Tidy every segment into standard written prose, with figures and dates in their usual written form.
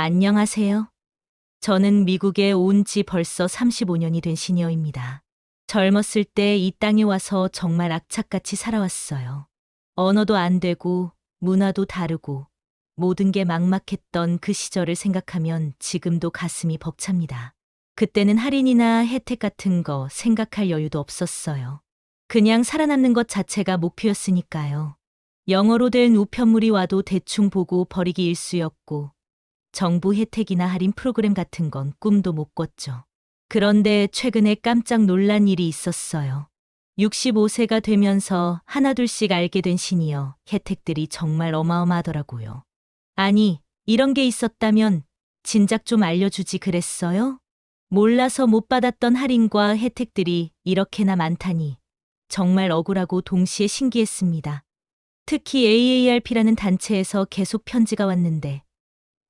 안녕하세요. 저는 미국에 온 지 벌써 35년이 된 시니어입니다. 젊었을 때 이 땅에 와서 정말 악착같이 살아왔어요. 언어도 안 되고, 문화도 다르고, 모든 게 막막했던 그 시절을 생각하면 지금도 가슴이 벅찹니다. 그때는 할인이나 혜택 같은 거 생각할 여유도 없었어요. 그냥 살아남는 것 자체가 목표였으니까요. 영어로 된 우편물이 와도 대충 보고 버리기 일쑤였고, 정부 혜택이나 할인 프로그램 같은 건 꿈도 못 꿨죠. 그런데 최근에 깜짝 놀란 일이 있었어요. 65세가 되면서 하나둘씩 알게 된 시니어 혜택들이 정말 어마어마하더라고요. 아니, 이런 게 있었다면 진작 좀 알려주지 그랬어요? 몰라서 못 받았던 할인과 혜택들이 이렇게나 많다니 정말 억울하고 동시에 신기했습니다. 특히 AARP라는 단체에서 계속 편지가 왔는데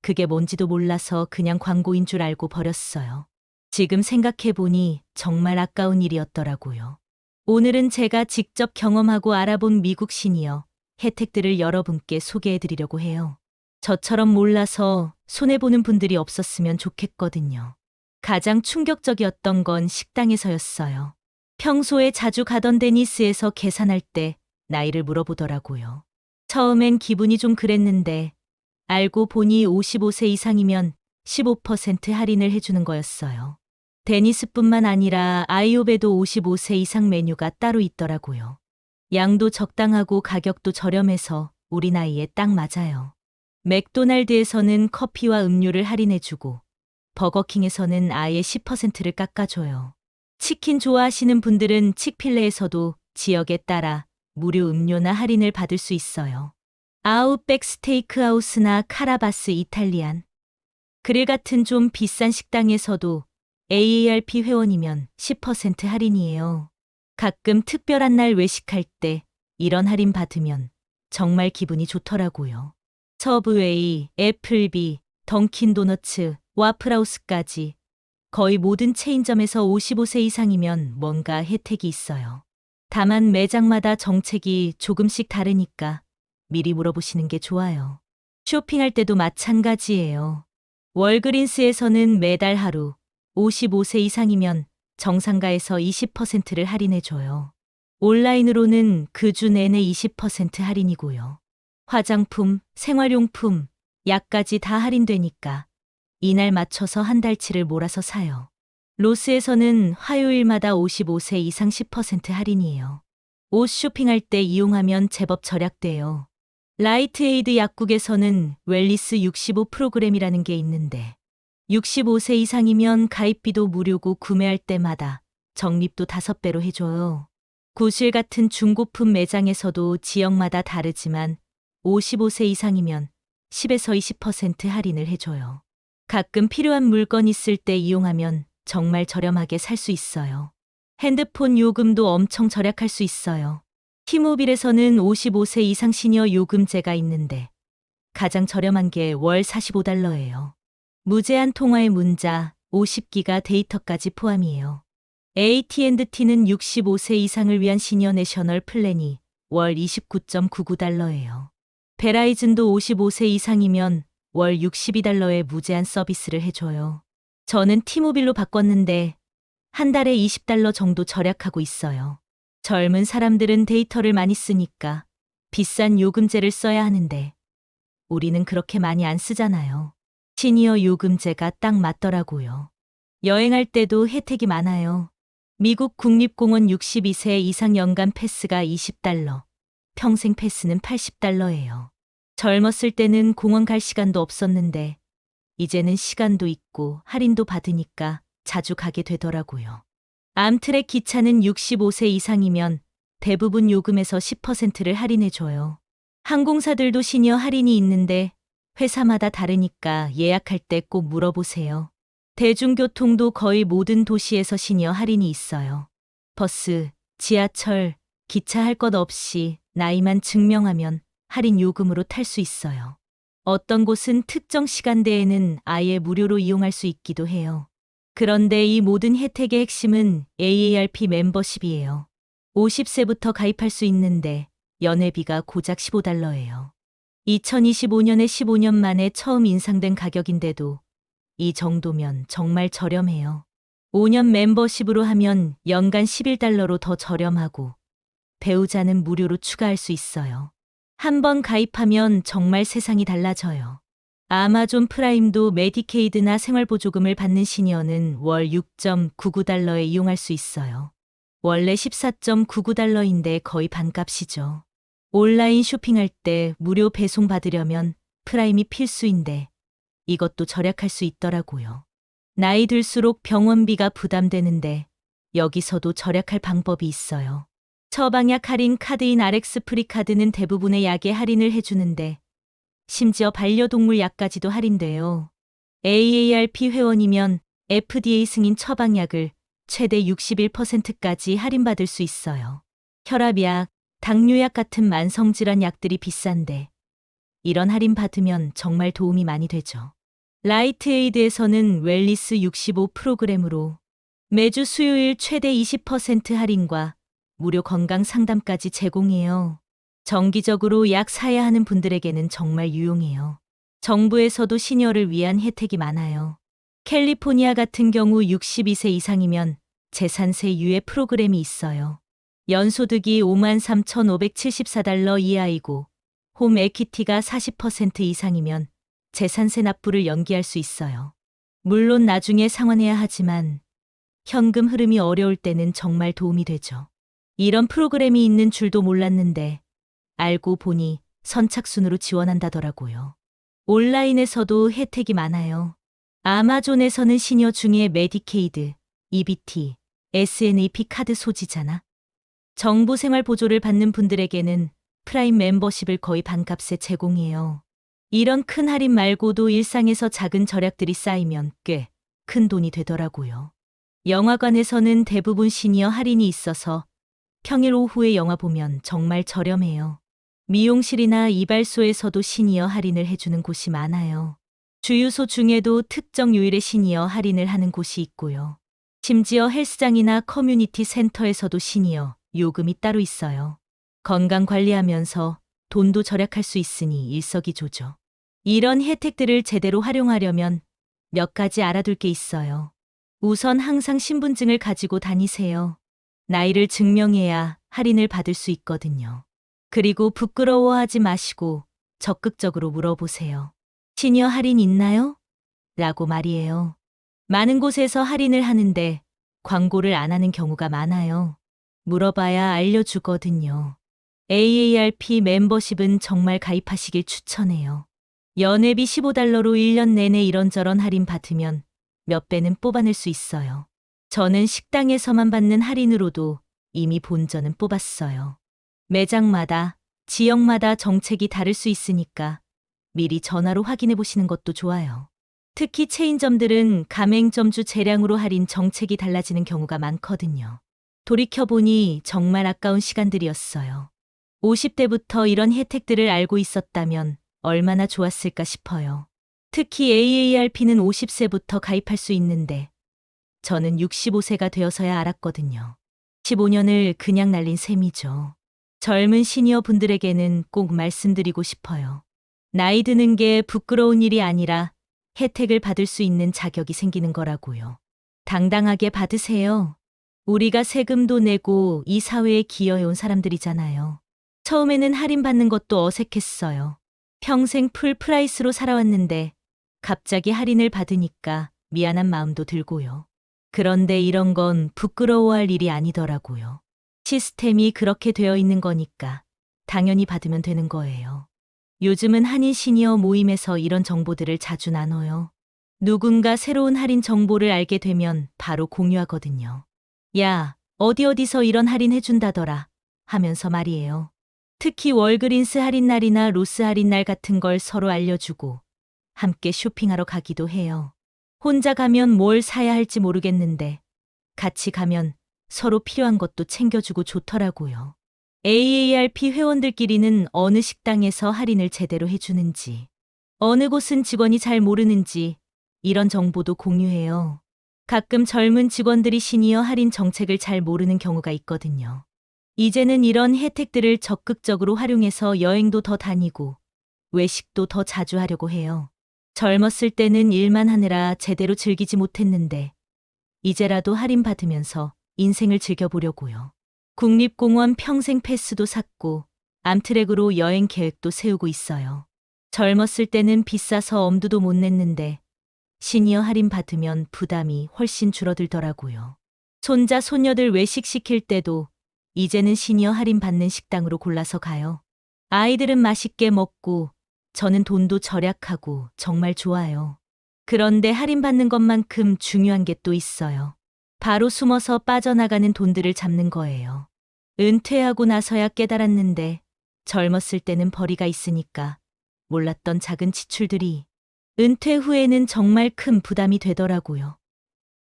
그게 뭔지도 몰라서 그냥 광고인 줄 알고 버렸어요. 지금 생각해보니 정말 아까운 일이었더라고요. 오늘은 제가 직접 경험하고 알아본 미국 시니어 혜택들을 여러분께 소개해드리려고 해요. 저처럼 몰라서 손해보는 분들이 없었으면 좋겠거든요. 가장 충격적이었던 건 식당에서였어요. 평소에 자주 가던 데니스에서 계산할 때 나이를 물어보더라고요. 처음엔 기분이 좀 그랬는데 알고 보니 55세 이상이면 15% 할인을 해주는 거였어요. 데니스뿐만 아니라 아이옵에도 55세 이상 메뉴가 따로 있더라고요. 양도 적당하고 가격도 저렴해서 우리 나이에 딱 맞아요. 맥도날드에서는 커피와 음료를 할인해주고 버거킹에서는 아예 10%를 깎아줘요. 치킨 좋아하시는 분들은 칙필레에서도 지역에 따라 무료 음료나 할인을 받을 수 있어요. 아웃백 스테이크하우스나 카라바스 이탈리안, 그릴 같은 좀 비싼 식당에서도 AARP 회원이면 10% 할인이에요. 가끔 특별한 날 외식할 때 이런 할인 받으면 정말 기분이 좋더라고요. 서브웨이, 애플비, 던킨도너츠, 와플하우스까지 거의 모든 체인점에서 55세 이상이면 뭔가 혜택이 있어요. 다만 매장마다 정책이 조금씩 다르니까 미리 물어보시는 게 좋아요. 쇼핑할 때도 마찬가지예요. 월그린스에서는 매달 하루 55세 이상이면 정상가에서 20%를 할인해줘요. 온라인으로는 그 주 내내 20% 할인이고요. 화장품, 생활용품, 약까지 다 할인되니까 이날 맞춰서 한 달치를 몰아서 사요. 로스에서는 화요일마다 55세 이상 10% 할인이에요. 옷 쇼핑할 때 이용하면 제법 절약돼요. 라이트에이드 약국에서는 웰리스 65 프로그램이라는 게 있는데 65세 이상이면 가입비도 무료고 구매할 때마다 적립도 5배로 해줘요. 구실 같은 중고품 매장에서도 지역마다 다르지만 55세 이상이면 10에서 20% 할인을 해줘요. 가끔 필요한 물건 있을 때 이용하면 정말 저렴하게 살 수 있어요. 핸드폰 요금도 엄청 절약할 수 있어요. 티모빌에서는 55세 이상 시니어 요금제가 있는데 가장 저렴한 게 월 45달러예요. 무제한 통화의 문자, 50기가 데이터까지 포함이에요. AT&T는 65세 이상을 위한 시니어 내셔널 플랜이 월 29.99달러예요. 베라이즌도 55세 이상이면 월 62달러의 무제한 서비스를 해줘요. 저는 티모빌로 바꿨는데 한 달에 20달러 정도 절약하고 있어요. 젊은 사람들은 데이터를 많이 쓰니까 비싼 요금제를 써야 하는데 우리는 그렇게 많이 안 쓰잖아요. 시니어 요금제가 딱 맞더라고요. 여행할 때도 혜택이 많아요. 미국 국립공원 62세 이상 연간 패스가 20달러, 평생 패스는 80달러예요. 젊었을 때는 공원 갈 시간도 없었는데 이제는 시간도 있고 할인도 받으니까 자주 가게 되더라고요. 암트랙 기차는 65세 이상이면 대부분 요금에서 10%를 할인해줘요. 항공사들도 시니어 할인이 있는데 회사마다 다르니까 예약할 때 꼭 물어보세요. 대중교통도 거의 모든 도시에서 시니어 할인이 있어요. 버스, 지하철, 기차 할 것 없이 나이만 증명하면 할인 요금으로 탈 수 있어요. 어떤 곳은 특정 시간대에는 아예 무료로 이용할 수 있기도 해요. 그런데 이 모든 혜택의 핵심은 AARP 멤버십이에요. 50세부터 가입할 수 있는데 연회비가 고작 15달러예요. 2025년에 15년 만에 처음 인상된 가격인데도 이 정도면 정말 저렴해요. 5년 멤버십으로 하면 연간 11달러로 더 저렴하고 배우자는 무료로 추가할 수 있어요. 한 번 가입하면 정말 세상이 달라져요. 아마존 프라임도 메디케이드나 생활보조금을 받는 시니어는 월 6.99달러에 이용할 수 있어요. 원래 14.99달러인데 거의 반값이죠. 온라인 쇼핑할 때 무료 배송 받으려면 프라임이 필수인데 이것도 절약할 수 있더라고요. 나이 들수록 병원비가 부담되는데 여기서도 절약할 방법이 있어요. 처방약 할인 카드인 RX 프리카드는 대부분의 약에 할인을 해주는데 심지어 반려동물 약까지도 할인돼요. AARP 회원이면 FDA 승인 처방약을 최대 61%까지 할인받을 수 있어요. 혈압약, 당뇨약 같은 만성질환 약들이 비싼데 이런 할인 받으면 정말 도움이 많이 되죠. 라이트에이드에서는 웰리스 65프로그램으로 매주 수요일 최대 20% 할인과 무료 건강 상담까지 제공해요. 정기적으로 약 사야 하는 분들에게는 정말 유용해요. 정부에서도 시니어를 위한 혜택이 많아요. 캘리포니아 같은 경우 62세 이상이면 재산세 유예 프로그램이 있어요. 연소득이 53,574달러 이하이고 홈 에퀴티가 40% 이상이면 재산세 납부를 연기할 수 있어요. 물론 나중에 상환해야 하지만 현금 흐름이 어려울 때는 정말 도움이 되죠. 이런 프로그램이 있는 줄도 몰랐는데 알고 보니 선착순으로 지원한다더라고요. 온라인에서도 혜택이 많아요. 아마존에서는 시니어 중에 메디케이드, EBT, SNAP 카드 소지자나 정부 생활 보조를 받는 분들에게는 프라임 멤버십을 거의 반값에 제공해요. 이런 큰 할인 말고도 일상에서 작은 절약들이 쌓이면 꽤 큰 돈이 되더라고요. 영화관에서는 대부분 시니어 할인이 있어서 평일 오후에 영화 보면 정말 저렴해요. 미용실이나 이발소에서도 시니어 할인을 해주는 곳이 많아요. 주유소 중에도 특정 요일에 시니어 할인을 하는 곳이 있고요. 심지어 헬스장이나 커뮤니티 센터에서도 시니어 요금이 따로 있어요. 건강 관리하면서 돈도 절약할 수 있으니 일석이조죠. 이런 혜택들을 제대로 활용하려면 몇 가지 알아둘 게 있어요. 우선 항상 신분증을 가지고 다니세요. 나이를 증명해야 할인을 받을 수 있거든요. 그리고 부끄러워하지 마시고 적극적으로 물어보세요. 시니어 할인 있나요? 라고 말이에요. 많은 곳에서 할인을 하는데 광고를 안 하는 경우가 많아요. 물어봐야 알려주거든요. AARP 멤버십은 정말 가입하시길 추천해요. 연회비 15달러로 1년 내내 이런저런 할인 받으면 몇 배는 뽑아낼 수 있어요. 저는 식당에서만 받는 할인으로도 이미 본전은 뽑았어요. 매장마다, 지역마다 정책이 다를 수 있으니까 미리 전화로 확인해 보시는 것도 좋아요. 특히 체인점들은 가맹점주 재량으로 할인 정책이 달라지는 경우가 많거든요. 돌이켜보니 정말 아까운 시간들이었어요. 50대부터 이런 혜택들을 알고 있었다면 얼마나 좋았을까 싶어요. 특히 AARP는 50세부터 가입할 수 있는데 저는 65세가 되어서야 알았거든요. 15년을 그냥 날린 셈이죠. 젊은 시니어 분들에게는 꼭 말씀드리고 싶어요. 나이 드는 게 부끄러운 일이 아니라 혜택을 받을 수 있는 자격이 생기는 거라고요. 당당하게 받으세요. 우리가 세금도 내고 이 사회에 기여해온 사람들이잖아요. 처음에는 할인받는 것도 어색했어요. 평생 풀 프라이스로 살아왔는데 갑자기 할인을 받으니까 미안한 마음도 들고요. 그런데 이런 건 부끄러워할 일이 아니더라고요. 시스템이 그렇게 되어 있는 거니까 당연히 받으면 되는 거예요. 요즘은 한인 시니어 모임에서 이런 정보들을 자주 나눠요. 누군가 새로운 할인 정보를 알게 되면 바로 공유하거든요. 야, 어디서 이런 할인 해준다더라 하면서 말이에요. 특히 월그린스 할인 날이나 로스 할인 날 같은 걸 서로 알려주고 함께 쇼핑하러 가기도 해요. 혼자 가면 뭘 사야 할지 모르겠는데 같이 가면 서로 필요한 것도 챙겨주고 좋더라고요. AARP 회원들끼리는 어느 식당에서 할인을 제대로 해주는지, 어느 곳은 직원이 잘 모르는지 이런 정보도 공유해요. 가끔 젊은 직원들이 시니어 할인 정책을 잘 모르는 경우가 있거든요. 이제는 이런 혜택들을 적극적으로 활용해서 여행도 더 다니고 외식도 더 자주 하려고 해요. 젊었을 때는 일만 하느라 제대로 즐기지 못했는데 이제라도 할인받으면서 인생을 즐겨보려고요. 국립공원 평생 패스도 샀고 암트랙으로 여행 계획도 세우고 있어요. 젊었을 때는 비싸서 엄두도 못 냈는데 시니어 할인 받으면 부담이 훨씬 줄어들더라고요. 손자, 손녀들 외식시킬 때도 이제는 시니어 할인 받는 식당으로 골라서 가요. 아이들은 맛있게 먹고 저는 돈도 절약하고 정말 좋아요. 그런데 할인받는 것만큼 중요한 게 또 있어요. 바로 숨어서 빠져나가는 돈들을 잡는 거예요. 은퇴하고 나서야 깨달았는데 젊었을 때는 벌이가 있으니까 몰랐던 작은 지출들이 은퇴 후에는 정말 큰 부담이 되더라고요.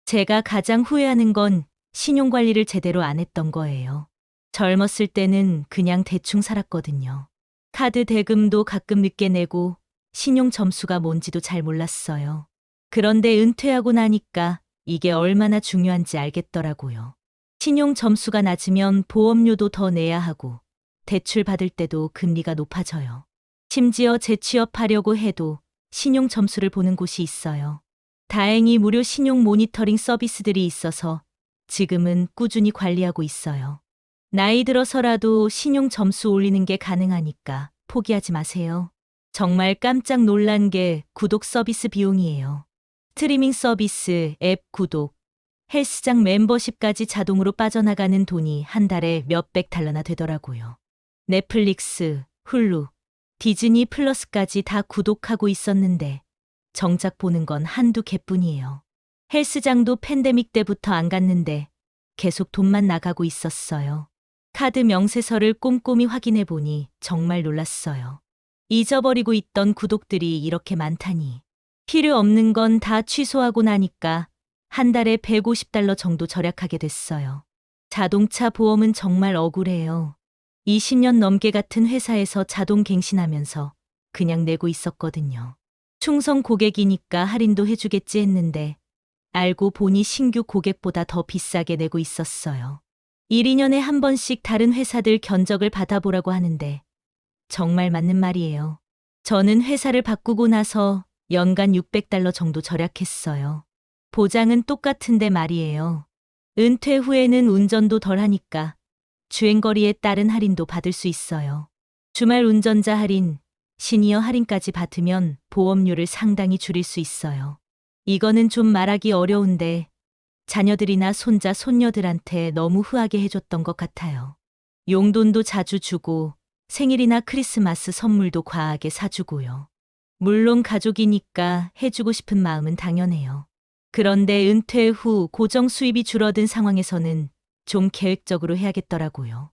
제가 가장 후회하는 건 신용관리를 제대로 안 했던 거예요. 젊었을 때는 그냥 대충 살았거든요. 카드 대금도 가끔 늦게 내고 신용 점수가 뭔지도 잘 몰랐어요. 그런데 은퇴하고 나니까 이게 얼마나 중요한지 알겠더라고요. 신용 점수가 낮으면 보험료도 더 내야 하고 대출 받을 때도 금리가 높아져요. 심지어 재취업하려고 해도 신용 점수를 보는 곳이 있어요. 다행히 무료 신용 모니터링 서비스들이 있어서 지금은 꾸준히 관리하고 있어요. 나이 들어서라도 신용 점수 올리는 게 가능하니까 포기하지 마세요. 정말 깜짝 놀란 게 구독 서비스 비용이에요. 스트리밍 서비스, 앱 구독, 헬스장 멤버십까지 자동으로 빠져나가는 돈이 한 달에 몇백 달러나 되더라고요. 넷플릭스, 훌루, 디즈니 플러스까지 다 구독하고 있었는데 정작 보는 건 한두 개뿐이에요. 헬스장도 팬데믹 때부터 안 갔는데 계속 돈만 나가고 있었어요. 카드 명세서를 꼼꼼히 확인해 보니 정말 놀랐어요. 잊어버리고 있던 구독들이 이렇게 많다니. 필요 없는 건 다 취소하고 나니까 한 달에 150달러 정도 절약하게 됐어요. 자동차 보험은 정말 억울해요. 20년 넘게 같은 회사에서 자동 갱신하면서 그냥 내고 있었거든요. 충성 고객이니까 할인도 해주겠지 했는데 알고 보니 신규 고객보다 더 비싸게 내고 있었어요. 1, 2년에 한 번씩 다른 회사들 견적을 받아보라고 하는데 정말 맞는 말이에요. 저는 회사를 바꾸고 나서 연간 600달러 정도 절약했어요. 보장은 똑같은데 말이에요. 은퇴 후에는 운전도 덜 하니까 주행거리에 따른 할인도 받을 수 있어요. 주말 운전자 할인, 시니어 할인까지 받으면 보험료를 상당히 줄일 수 있어요. 이거는 좀 말하기 어려운데 자녀들이나 손자, 손녀들한테 너무 후하게 해줬던 것 같아요. 용돈도 자주 주고 생일이나 크리스마스 선물도 과하게 사주고요. 물론 가족이니까 해주고 싶은 마음은 당연해요. 그런데 은퇴 후 고정 수입이 줄어든 상황에서는 좀 계획적으로 해야겠더라고요.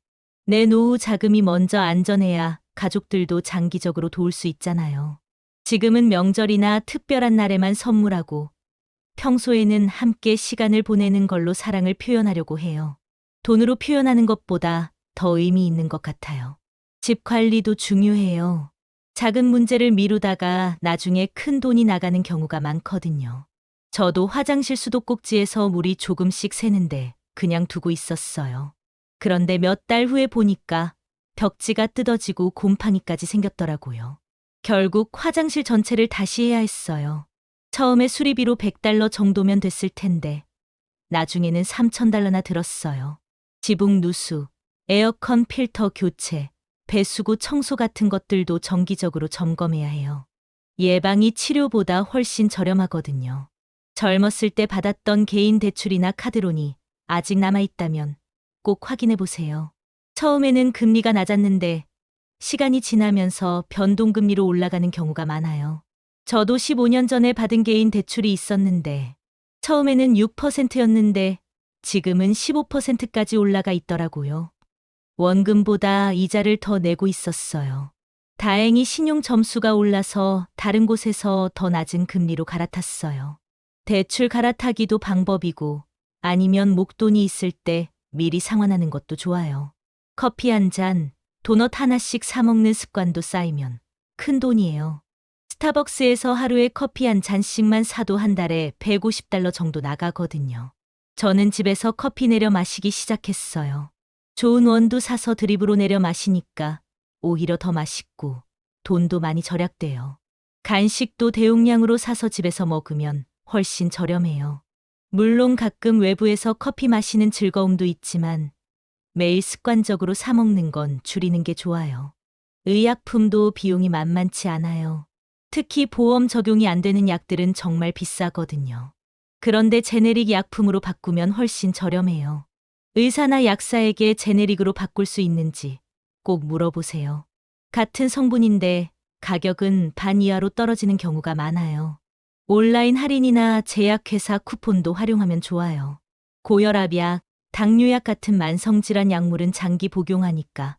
내 노후 자금이 먼저 안전해야 가족들도 장기적으로 도울 수 있잖아요. 지금은 명절이나 특별한 날에만 선물하고 평소에는 함께 시간을 보내는 걸로 사랑을 표현하려고 해요. 돈으로 표현하는 것보다 더 의미 있는 것 같아요. 집 관리도 중요해요. 작은 문제를 미루다가 나중에 큰 돈이 나가는 경우가 많거든요. 저도 화장실 수도꼭지에서 물이 조금씩 새는데 그냥 두고 있었어요. 그런데 몇 달 후에 보니까 벽지가 뜯어지고 곰팡이까지 생겼더라고요. 결국 화장실 전체를 다시 해야 했어요. 처음에 수리비로 100달러 정도면 됐을 텐데 나중에는 3,000달러나 들었어요. 지붕 누수, 에어컨 필터 교체, 배수구 청소 같은 것들도 정기적으로 점검해야 해요. 예방이 치료보다 훨씬 저렴하거든요. 젊었을 때 받았던 개인 대출이나 카드론이 아직 남아있다면 꼭 확인해 보세요. 처음에는 금리가 낮았는데 시간이 지나면서 변동금리로 올라가는 경우가 많아요. 저도 15년 전에 받은 개인 대출이 있었는데 처음에는 6%였는데 지금은 15%까지 올라가 있더라고요. 원금보다 이자를 더 내고 있었어요. 다행히 신용 점수가 올라서 다른 곳에서 더 낮은 금리로 갈아탔어요. 대출 갈아타기도 방법이고 아니면 목돈이 있을 때 미리 상환하는 것도 좋아요. 커피 한 잔, 도넛 하나씩 사 먹는 습관도 쌓이면 큰 돈이에요. 스타벅스에서 하루에 커피 한 잔씩만 사도 한 달에 150달러 정도 나가거든요. 저는 집에서 커피 내려 마시기 시작했어요. 좋은 원두 사서 드립으로 내려 마시니까 오히려 더 맛있고 돈도 많이 절약돼요. 간식도 대용량으로 사서 집에서 먹으면 훨씬 저렴해요. 물론 가끔 외부에서 커피 마시는 즐거움도 있지만 매일 습관적으로 사 먹는 건 줄이는 게 좋아요. 의약품도 비용이 만만치 않아요. 특히 보험 적용이 안 되는 약들은 정말 비싸거든요. 그런데 제네릭 약품으로 바꾸면 훨씬 저렴해요. 의사나 약사에게 제네릭으로 바꿀 수 있는지 꼭 물어보세요. 같은 성분인데 가격은 반 이하로 떨어지는 경우가 많아요. 온라인 할인이나 제약회사 쿠폰도 활용하면 좋아요. 고혈압약, 당뇨약 같은 만성질환 약물은 장기 복용하니까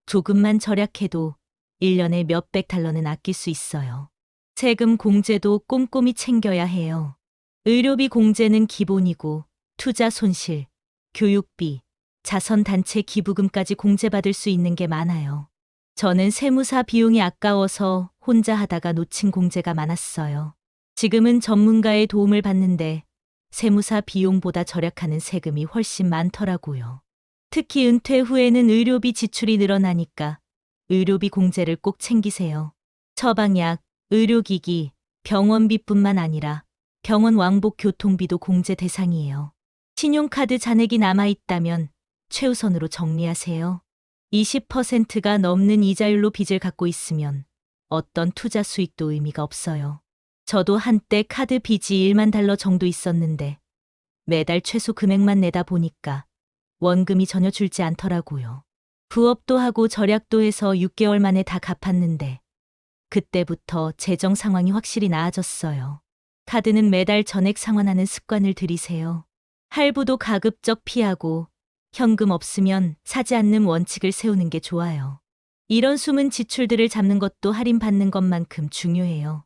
조금만 절약해도 1년에 몇백 달러는 아낄 수 있어요. 세금 공제도 꼼꼼히 챙겨야 해요. 의료비 공제는 기본이고 투자 손실, 교육비, 자선단체 기부금까지 공제받을 수 있는 게 많아요. 저는 세무사 비용이 아까워서 혼자 하다가 놓친 공제가 많았어요. 지금은 전문가의 도움을 받는데 세무사 비용보다 절약하는 세금이 훨씬 많더라고요. 특히 은퇴 후에는 의료비 지출이 늘어나니까 의료비 공제를 꼭 챙기세요. 처방약, 의료기기, 병원비뿐만 아니라 병원 왕복 교통비도 공제 대상이에요. 신용카드 잔액이 남아있다면 최우선으로 정리하세요. 20%가 넘는 이자율로 빚을 갖고 있으면 어떤 투자 수익도 의미가 없어요. 저도 한때 카드 빚이 1만 달러 정도 있었는데 매달 최소 금액만 내다 보니까 원금이 전혀 줄지 않더라고요. 부업도 하고 절약도 해서 6개월 만에 다 갚았는데 그때부터 재정 상황이 확실히 나아졌어요. 카드는 매달 전액 상환하는 습관을 들이세요. 할부도 가급적 피하고 현금 없으면 사지 않는 원칙을 세우는 게 좋아요. 이런 숨은 지출들을 잡는 것도 할인받는 것만큼 중요해요.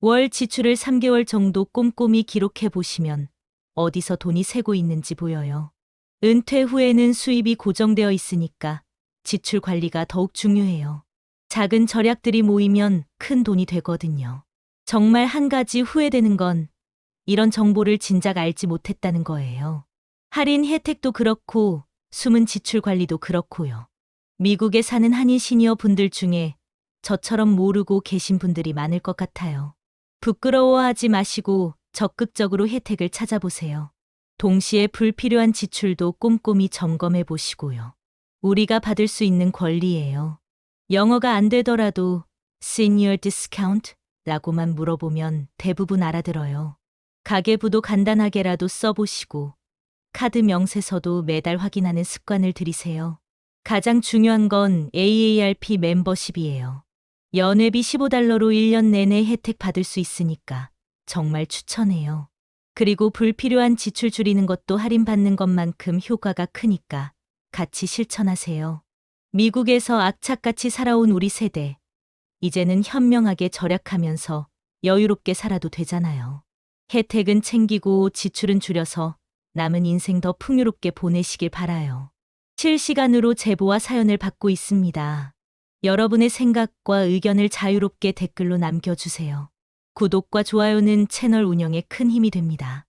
월 지출을 3개월 정도 꼼꼼히 기록해 보시면 어디서 돈이 새고 있는지 보여요. 은퇴 후에는 수입이 고정되어 있으니까 지출 관리가 더욱 중요해요. 작은 절약들이 모이면 큰 돈이 되거든요. 정말 한 가지 후회되는 건 이런 정보를 진작 알지 못했다는 거예요. 할인 혜택도 그렇고 숨은 지출 관리도 그렇고요. 미국에 사는 한인 시니어 분들 중에 저처럼 모르고 계신 분들이 많을 것 같아요. 부끄러워하지 마시고 적극적으로 혜택을 찾아보세요. 동시에 불필요한 지출도 꼼꼼히 점검해 보시고요. 우리가 받을 수 있는 권리예요. 영어가 안 되더라도 Senior Discount? 라고만 물어보면 대부분 알아들어요. 가계부도 간단하게라도 써보시고 카드 명세서도 매달 확인하는 습관을 들이세요. 가장 중요한 건 AARP 멤버십이에요. 연회비 15달러로 1년 내내 혜택 받을 수 있으니까 정말 추천해요. 그리고 불필요한 지출 줄이는 것도 할인받는 것만큼 효과가 크니까 같이 실천하세요. 미국에서 악착같이 살아온 우리 세대. 이제는 현명하게 절약하면서 여유롭게 살아도 되잖아요. 혜택은 챙기고 지출은 줄여서 남은 인생 더 풍요롭게 보내시길 바라요. 실시간으로 제보와 사연을 받고 있습니다. 여러분의 생각과 의견을 자유롭게 댓글로 남겨주세요. 구독과 좋아요는 채널 운영에 큰 힘이 됩니다.